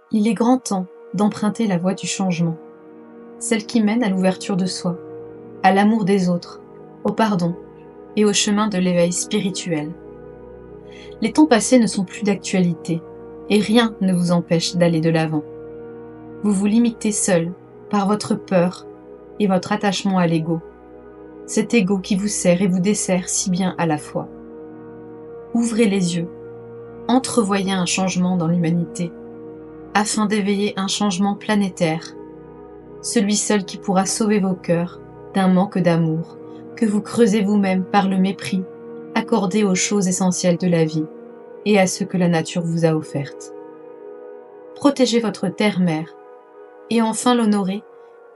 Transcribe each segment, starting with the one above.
Il est grand temps d'emprunter la voie du changement, celle qui mène à l'ouverture de soi, à l'amour des autres, au pardon et au chemin de l'éveil spirituel. Les temps passés ne sont plus d'actualité et rien ne vous empêche d'aller de l'avant. Vous vous limitez seul par votre peur et votre attachement à l'ego, cet ego qui vous sert et vous dessert si bien à la fois. Ouvrez les yeux, entrevoyez un changement dans l'humanité, afin d'éveiller un changement planétaire, celui seul qui pourra sauver vos cœurs d'un manque d'amour que vous creusez vous-même par le mépris accordé aux choses essentielles de la vie et à ce que la nature vous a offertes. Protégez votre terre-mère et enfin l'honorer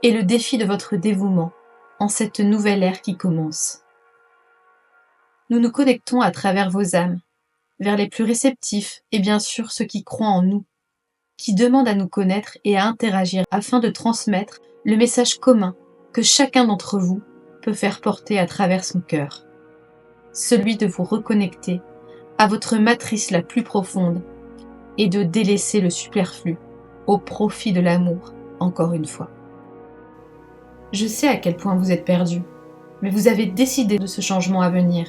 est le défi de votre dévouement en cette nouvelle ère qui commence. Nous nous connectons à travers vos âmes, vers les plus réceptifs et bien sûr ceux qui croient en nous, qui demandent à nous connaître et à interagir afin de transmettre le message commun que chacun d'entre vous peut faire porter à travers son cœur, celui de vous reconnecter à votre matrice la plus profonde et de délaisser le superflu au profit de l'amour, encore une fois. Je sais à quel point vous êtes perdu, mais vous avez décidé de ce changement à venir.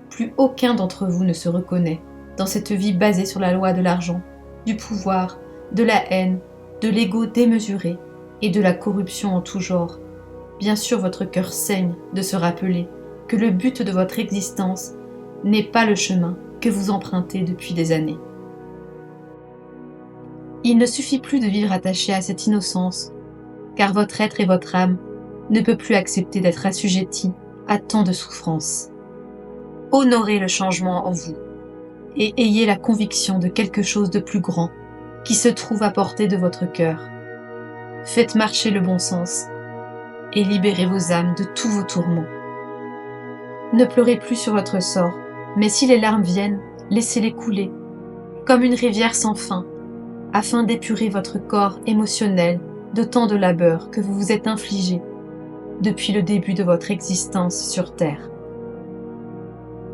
Plus aucun d'entre vous ne se reconnaît dans cette vie basée sur la loi de l'argent, du pouvoir, de la haine, de l'ego démesuré et de la corruption en tout genre. Bien sûr, votre cœur saigne de se rappeler que le but de votre existence n'est pas le chemin que vous empruntez depuis des années. Il ne suffit plus de vivre attaché à cette innocence, car votre être et votre âme ne peut plus accepter d'être assujetti à tant de souffrances. Honorez le changement en vous et ayez la conviction de quelque chose de plus grand qui se trouve à portée de votre cœur. Faites marcher le bon sens et libérez vos âmes de tous vos tourments. Ne pleurez plus sur votre sort, mais si les larmes viennent, laissez-les couler, comme une rivière sans fin, afin d'épurer votre corps émotionnel de tant de labeur que vous vous êtes infligé depuis le début de votre existence sur Terre.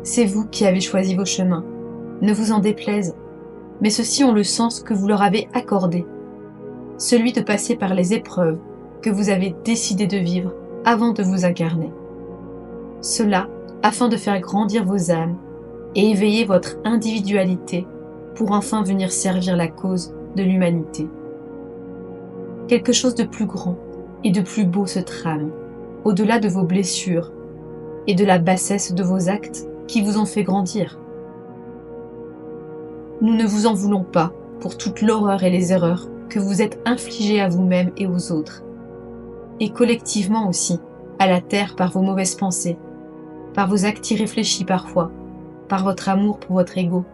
C'est vous qui avez choisi vos chemins, ne vous en déplaise, mais ceux-ci ont le sens que vous leur avez accordé, celui de passer par les épreuves que vous avez décidé de vivre avant de vous incarner. Cela afin de faire grandir vos âmes et éveiller votre individualité pour enfin venir servir la cause de l'humanité. Quelque chose de plus grand et de plus beau se trame, au-delà de vos blessures et de la bassesse de vos actes qui vous ont fait grandir. Nous ne vous en voulons pas pour toute l'horreur et les erreurs que vous êtes infligées à vous-même et aux autres, et collectivement aussi, à la terre par vos mauvaises pensées, par vos actes irréfléchis parfois, par votre amour pour votre ego.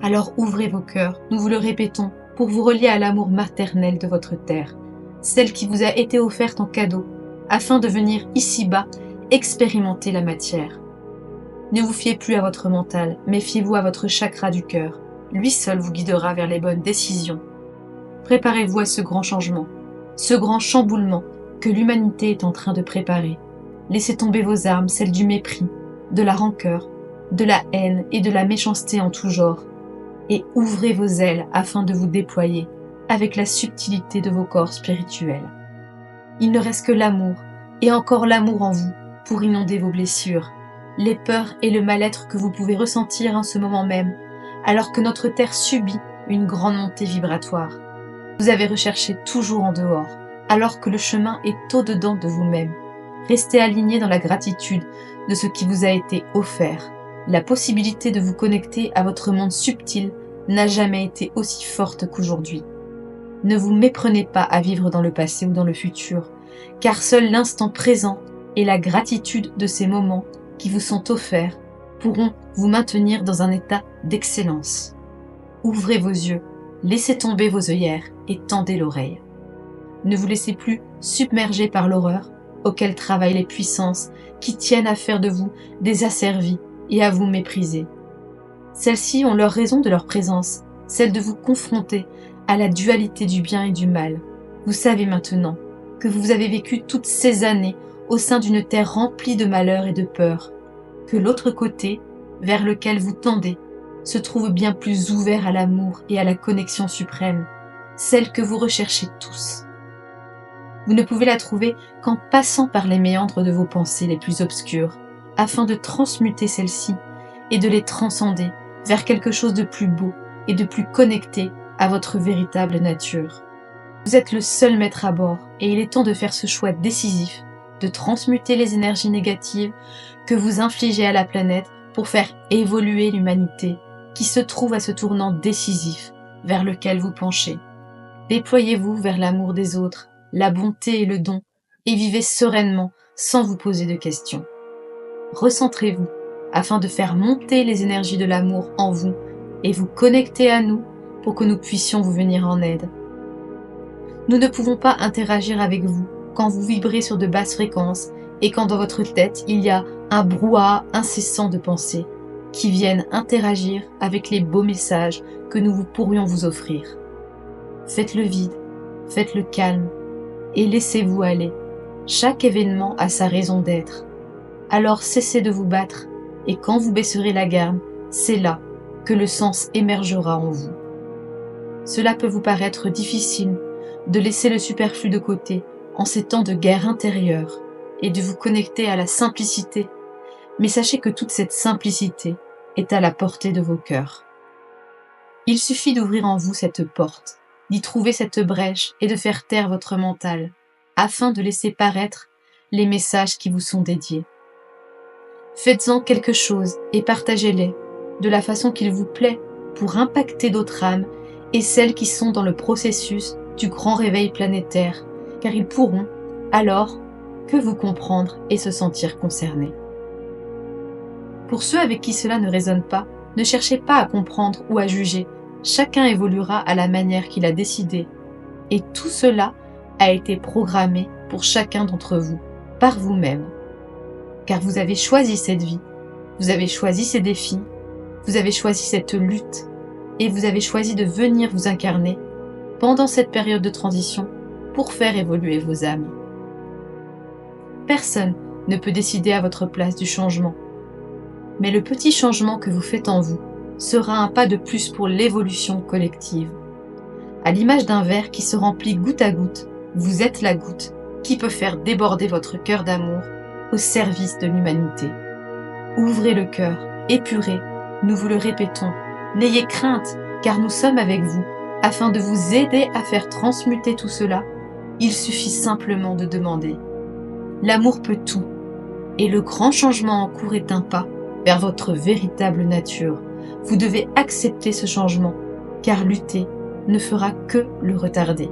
Alors ouvrez vos cœurs, nous vous le répétons, pour vous relier à l'amour maternel de votre terre, celle qui vous a été offerte en cadeau, afin de venir ici-bas expérimenter la matière. Ne vous fiez plus à votre mental, mais fiez-vous à votre chakra du cœur. Lui seul vous guidera vers les bonnes décisions. Préparez-vous à ce grand changement, ce grand chamboulement que l'humanité est en train de préparer. Laissez tomber vos armes, celles du mépris, de la rancœur, de la haine et de la méchanceté en tout genre, et ouvrez vos ailes afin de vous déployer avec la subtilité de vos corps spirituels. Il ne reste que l'amour, et encore l'amour en vous, pour inonder vos blessures, les peurs et le mal-être que vous pouvez ressentir en ce moment même, alors que notre Terre subit une grande montée vibratoire. Vous avez recherché toujours en dehors, alors que le chemin est au-dedans de vous-même. Restez aligné dans la gratitude de ce qui vous a été offert. La possibilité de vous connecter à votre monde subtil n'a jamais été aussi forte qu'aujourd'hui. Ne vous méprenez pas à vivre dans le passé ou dans le futur, car seul l'instant présent et la gratitude de ces moments qui vous sont offerts pourront vous maintenir dans un état d'excellence. Ouvrez vos yeux, laissez tomber vos œillères et tendez l'oreille. Ne vous laissez plus submerger par l'horreur auquel travaillent les puissances qui tiennent à faire de vous des asservis et à vous mépriser. Celles-ci ont leur raison de leur présence, celle de vous confronter à la dualité du bien et du mal. Vous savez maintenant que vous avez vécu toutes ces années au sein d'une terre remplie de malheur et de peur, que l'autre côté, vers lequel vous tendez, se trouve bien plus ouvert à l'amour et à la connexion suprême, celle que vous recherchez tous. Vous ne pouvez la trouver qu'en passant par les méandres de vos pensées les plus obscures, afin de transmuter celles-ci et de les transcender vers quelque chose de plus beau et de plus connecté à votre véritable nature. Vous êtes le seul maître à bord et il est temps de faire ce choix décisif de transmuter les énergies négatives que vous infligez à la planète pour faire évoluer l'humanité qui se trouve à ce tournant décisif vers lequel vous penchez. Déployez-vous vers l'amour des autres, la bonté et le don, et vivez sereinement sans vous poser de questions. Recentrez-vous afin de faire monter les énergies de l'amour en vous et vous connecter à nous pour que nous puissions vous venir en aide. Nous ne pouvons pas interagir avec vous quand vous vibrez sur de basses fréquences et quand dans votre tête il y a un brouhaha incessant de pensées qui viennent interagir avec les beaux messages que nous pourrions vous offrir. Faites le vide, faites le calme et laissez-vous aller. Chaque événement a sa raison d'être. Alors cessez de vous battre et quand vous baisserez la garde, c'est là que le sens émergera en vous. Cela peut vous paraître difficile de laisser le superflu de côté en ces temps de guerre intérieure et de vous connecter à la simplicité, mais sachez que toute cette simplicité est à la portée de vos cœurs. Il suffit d'ouvrir en vous cette porte, d'y trouver cette brèche et de faire taire votre mental, afin de laisser paraître les messages qui vous sont dédiés. Faites-en quelque chose et partagez-les de la façon qu'il vous plaît pour impacter d'autres âmes et celles qui sont dans le processus du grand réveil planétaire, car ils pourront alors que vous comprendre et se sentir concernés. Pour ceux avec qui cela ne résonne pas, ne cherchez pas à comprendre ou à juger, chacun évoluera à la manière qu'il a décidé, et tout cela a été programmé pour chacun d'entre vous, par vous-même. Car vous avez choisi cette vie, vous avez choisi ces défis, vous avez choisi cette lutte, et vous avez choisi de venir vous incarner pendant cette période de transition pour faire évoluer vos âmes. Personne ne peut décider à votre place du changement, mais le petit changement que vous faites en vous sera un pas de plus pour l'évolution collective. À l'image d'un verre qui se remplit goutte à goutte, vous êtes la goutte qui peut faire déborder votre cœur d'amour au service de l'humanité. Ouvrez le cœur, épurez, nous vous le répétons. N'ayez crainte, car nous sommes avec vous, afin de vous aider à faire transmuter tout cela. Il suffit simplement de demander. L'amour peut tout, et le grand changement en cours est un pas vers votre véritable nature. Vous devez accepter ce changement, car lutter ne fera que le retarder.